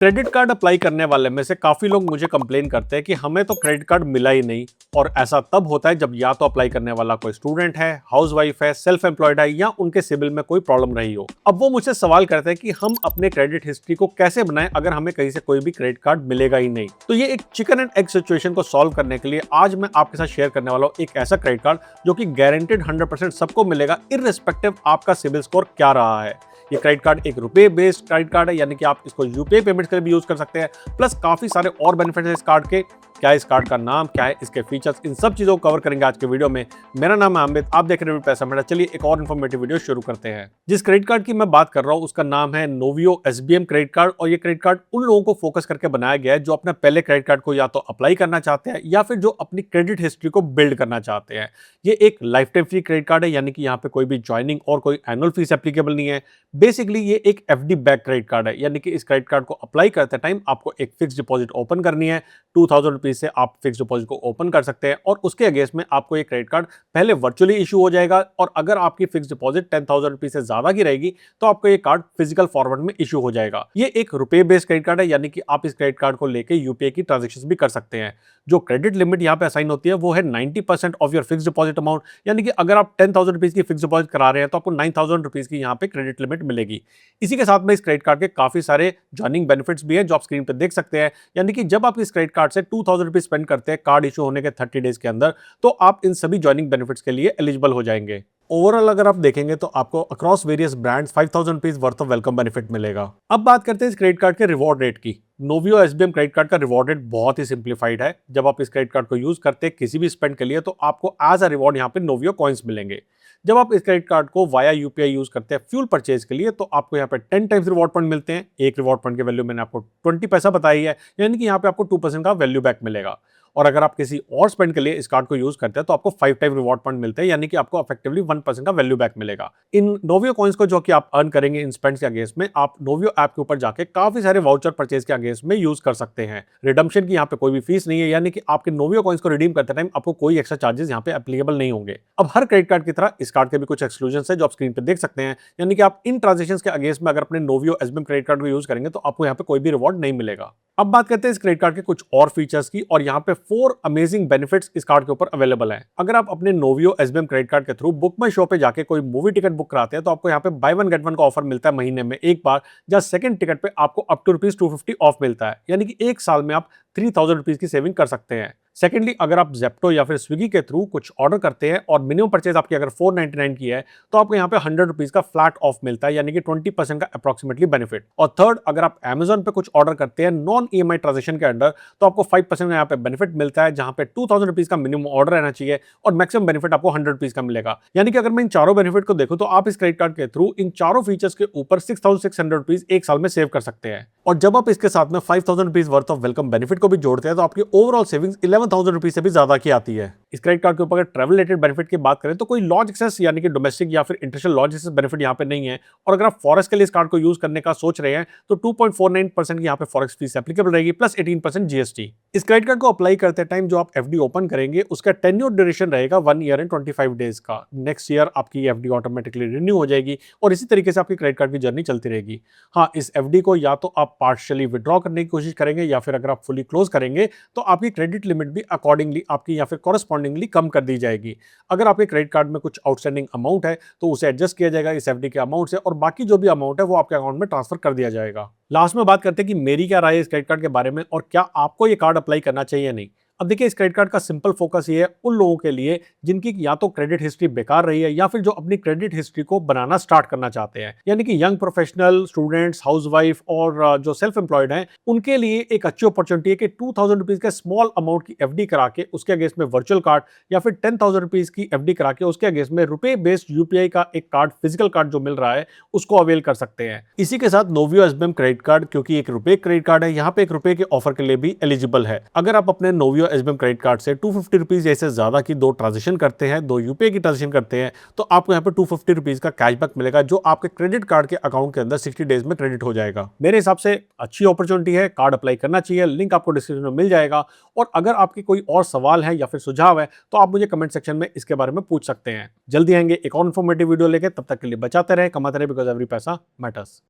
Credit card apply करने वाले में से काफी लोग मुझे कंप्लेन करते हैं कि हमें तो क्रेडिट कार्ड मिला ही नहीं। और ऐसा तब होता है जब या तो अप्लाई करने वाला कोई स्टूडेंट है, हाउसवाइफ है, सेल्फ एम्प्लॉयड है या उनके सिविल में कोई प्रॉब्लम रही हो। अब वो मुझसे सवाल करते हैं कि हम अपने क्रेडिट हिस्ट्री को कैसे बनाएं अगर हमें कहीं से कोई भी क्रेडिट कार्ड मिलेगा ही नहीं। तो ये एक चिकन एंड एग सिचुएशन को सॉल्व करने के लिए आज मैं आपके साथ शेयर करने वाला हूं एक ऐसा क्रेडिट कार्ड जो कि गारंटेड 100% सबको मिलेगा, इररिस्पेक्टिव आपका सिविल स्कोर क्या रहा है। ये क्रेडिट कार्ड एक रुपए बेस्ड क्रेडिट कार्ड है, यानी कि आप इसको यूपीआई पेमेंट्स के लिए भी यूज कर सकते हैं। प्लस काफी सारे और बेनिफिट्स हैं इस कार्ड के। क्या है इस कार्ड का नाम, क्या है इसके फीचर्स, इन सब चीजों को कवर करेंगे आज के वीडियो में। मेरा नाम है अमित, आप देख रहे हैं पैसा मेरा। चलिए एक और इन्फॉर्मेटिव वीडियो शुरू करते हैं। जिस क्रेडिट कार्ड की मैं बात कर रहा हूँ उसका नाम है नोवियो एसबीएम क्रेडिट कार्ड। और ये क्रेडिट कार्ड उन लोगों को फोकस करके बनाया गया है जो अपने पहले क्रेडिट कार्ड को या तो अप्लाई करना चाहते हैं या फिर जो अपनी क्रेडिट हिस्ट्री को बिल्ड करना चाहते हैं। ये एक life time free credit card है, यानी कि यहाँ पे कोई भी ज्वाइनिंग और कोई एनुअल फीस एप्लीकेबल नहीं है। बेसिकली ये एक एफडी बैक क्रेडिट कार्ड है, यानी कि इस क्रेडिट कार्ड को अप्लाई करते टाइम आपको एक फिक्स डिपॉजिट ओपन करनी है। 2000 रुपीज से आप फिक्स डिपॉजिट को ओपन कर सकते हैं और उसके अगेंस्ट में आपको ये क्रेडिट कार्ड पहले वर्चुअली इशू हो जाएगा। और अगर आपकी फिक्स डिपॉजिट 10,000 रुपीज से ज्यादा की रहेगी तो आपको ये कार्ड फिजिकल फॉर्मेट में इशू हो जाएगा। ये एक रुपए बेस्ड क्रेडिट कार्ड है, यानी कि आप इस क्रेडिट कार्ड को लेके यूपीआई की ट्रांजेक्शन भी कर सकते हैं। जो क्रेडिट लिमिट यहाँ पे असाइन होती है वो है 90% of your fix deposit amount, यानी कि अगर आप 10,000 रुपीज की फिक्स डिपॉजिट करा रहे हैं तो आपको 9,000 रुपीज की यहाँ पे क्रेडिट लिमिट मिलेगी। इसी के साथ में इस क्रेडिट कार्ड के काफी सारे जॉइनिंग बेनिफिट्स भी हैं जो आप स्क्रीन पे देख सकते हैं। यानी कि जब आप इस क्रेडिट कार्ड से 2,000 रुपीज स्पेंड करते हैं कार्ड इशू होने के 30 डेज के अंदर, तो आप इन सभी जॉइनिंग बेनिफिट्स के लिए एलिजिबल हो जाएंगे। ओवरऑल अगर आप देखेंगे तो आपको across various brands 5,000 rupees worth of welcome benefit मिलेगा। अब बात करते हैं इस क्रेडिट कार्ड के रिवॉर्ड रेट की। नोवियो एसबीएम क्रेडिट कार्ड का रिवॉर्ड रेट बहुत ही सिंप्लीफाइड है। जब आप इस क्रेडिट कार्ड को यूज करते हैं किसी भी स्पेंड के लिए तो आपको एज अ रिवॉर्ड यहाँ पे नोवियो कॉइन्स मिलेंगे। जब आप इस क्रेडिट कार्ड को वाया यूपीआई यूज करते हैं फ्यूल परचेज के लिए तो आपको यहाँ पे 10 टाइम्स रिवॉर्ड पॉइंट मिलते हैं। एक रिवॉर्ड पॉइंट की वैल्यू मैंने आपको 20 पैसा बताई है, यानी कि यहाँ पे आपको 2% का वैल्यू बैक मिलेगा। और अगर आप किसी और स्पेंड के लिए इस कार्ड को यूज करते हैं तो आपको 5 टाइम रिवॉर्ड पॉइंट मिलते हैं, यानी कि आपको इफेक्टिवली 1% का वैल्यू बैक मिलेगा। इन नोवियो कॉइन्स को जो कि आप अर्न करेंगे इन स्पेंड्स के अगेंस्ट में, आप नोवियो ऐप के ऊपर जाके काफी सारे वाउचर परचेज के अगेंस्ट में यूज कर सकते हैं। रिडम्पशन की यहाँ पे कोई भी फीस नहीं है, यानी कि आपके नोवियो कॉइन्स को रिडीम करते टाइम आपको कोई एक्स्ट्रा चार्जेस यहाँ पे एप्लीकेबल नहीं होंगे। अब हर क्रेडिट कार्ड की तरह इस कार्ड के भी कुछ एक्सक्लूजन है जो आप स्क्रीन पे देख सकते हैं, यानी कि आप इन ट्रांजेक्शन के अगेंस्ट में अगर अपने नोवियो एसबीएम क्रेडिट कार्ड को यूज करेंगे तो आपको यहाँ पे कोई भी रिवॉर्ड नहीं मिलेगा। अब बात करते हैं इस क्रेडिट कार्ड के कुछ और फीचर्स की, और यहाँ पे 4 अमेजिंग बेनिफिट्स इस कार्ड के ऊपर अवेलेबल हैं। अगर आप अपने नोवियो एसबीएम क्रेडिट कार्ड के थ्रू बुक माई शो पे जाके कोई मूवी टिकट बुक कराते हैं तो आपको यहाँ पे बाय वन गेट वन का ऑफर मिलता है महीने में एक बार, जहां सेकंड टिकट पे आपको अप टू ₹250 ऑफ मिलता है, यानी कि एक साल में आप 3,000 रुपीज की सेविंग कर सकते हैं। सेकेंडली, अगर आप जेप्टो या फिर स्विगी के थ्रू कुछ ऑर्डर करते हैं और मिनिमम परचेज आपकी अगर 499 की है तो आपको यहाँ पे 100 रुपीज का फ्लैट ऑफ मिलता है, यानी कि 20% का अप्रोक्सीमेटली बेनिफिट। और थर्ड, अगर आप अमेजॉन पे कुछ ऑर्डर करते हैं नॉन ईएमआई ट्रांजेक्शन के अंडर तो आपको 5% का यहाँ पे बेनिफिट मिलता है, जहां पे 2,000 रुपीज का मिनिमम ऑर्डर रहना चाहिए और मैक्सिमम बेनिफिट आपको 100 रुपीज का मिलेगा। यानी कि अगर मैं इन चारों बेनिफिट को देखूं तो आप इस क्रेडिट कार्ड के थ्रू इन चारों फीचर्स के ऊपर 6,600 रुपीज एक साल में सेव कर सकते हैं। और जब आप इसके साथ में 5,000 rupees worth of welcome benefit को भी जोड़ते हैं तो आपकी ओवरऑल सेविंग्स 11,000 रुपीज से भी ज्यादा की आती है। इस क्रेडिट कार्ड के ऊपर अगर ट्रैवल रिलेटेड बेनिफिट की बात करें तो कोई लॉज एक्सेस यानी कि डोमेस्टिक या फिर इंटरनेशनल लॉज एक्सेस बेनिफिट यहाँ पे नहीं है। और अगर आप फॉरेक्स के लिए इस कार्ड को यूज करने का सोच रहे हैं तो 2.49% की यहाँ पे फॉरेक्स फीस एप्लीकेबल रहेगी प्लस 18% जीएसटी। इस क्रेडिट कार्ड को अप्लाई करते टाइम जो आप एफडी ओपन करेंगे उसका टेन्योर ड्यूरेशन रहेगा 1 ईयर एंड 25 डेज का। नेक्स्ट ईयर आपकी एफडी ऑटोमेटिकली रिन्यू हो जाएगी और इसी तरीके से आपकी क्रेडिट कार्ड की जर्नी चलती रहेगी। हाँ, इस एफडी को या तो आप पार्शियली विड्रॉ करने की कोशिश करेंगे या फिर अगर आप फुली क्लोज करेंगे तो आपकी क्रेडिट लिमिट भी अकॉर्डिंगली आपकी या फिर कॉरेस्पॉन्डिंगली कम कर दी जाएगी। अगर आपके क्रेडिट कार्ड में कुछ आउटस्टैंडिंग अमाउंट है तो उसे एडजस्ट किया जाएगा इस एफडी के अमाउंट से और बाकी जो भी अमाउंट है वो आपके अकाउंट में ट्रांसफर कर दिया जाएगा। लास्ट में बात करते हैं कि मेरी क्या राय है इस क्रेडिट कार्ड के बारे में और क्या आपको ये कार्ड अप्लाई करना चाहिए या नहीं। अब देखिए, इस क्रेडिट कार्ड का सिंपल फोकस ये है उन लोगों के लिए जिनकी या तो क्रेडिट हिस्ट्री बेकार रही है या फिर जो अपनी क्रेडिट हिस्ट्री को बनाना स्टार्ट करना चाहते हैं, यानी कि यंग प्रोफेशनल, स्टूडेंट्स, हाउसवाइफ और जो सेल्फ एम्प्लॉयड हैं उनके लिए एक अच्छी अपॉर्चुनिटी है कि 2,000 रुपीज के स्मॉल अमाउंट की एफडी करा के उसके अगेंस्ट में वर्चुअल कार्ड या फिर 10,000 रुपीज की एफडी करा के उसके अगेंस्ट में रुपए बेस्ड यूपीआई का एक कार्ड, फिजिकल कार्ड जो मिल रहा है उसको अवेल कर सकते हैं। इसी के साथ नोवियो एसबीएम क्रेडिट कार्ड क्योंकि एक रुपए क्रेडिट कार्ड है, यहाँ पे एक रुपए के ऑफर के लिए भी एलिजिबल है। अगर आप अपने नोवियो एसबीएम क्रेडिट कार्ड से 250 रुपीज जैसे ज्यादा की 2 ट्रांजेक्शन करते हैं, 2 यूपीआई की ट्रांजेक्शन करते हैं तो आपको यहाँ पे 250 रुपीज का कैशबैक मिलेगा जो आपके क्रेडिट कार्ड के अकाउंट के अंदर 60 डेज में क्रेडिट हो जाएगा। मेरे हिसाब से अच्छी अपॉर्चुनिटी है, कार्ड अप्लाई करना चाहिए। लिंक आपको डिस्क्रिप्शन में मिल जाएगा। और अगर आपके कोई और सवाल है या फिर सुझाव है तो आप मुझे कमेंट सेक्शन में इसके बारे में पूछ सकते हैं। जल्दी आएंगे एक और इन्फॉर्मेटिव वीडियो लेके, तब तक के लिए बचाते रहे, कमाते रहे, बिकॉज एवरी पैसा मैटर्स।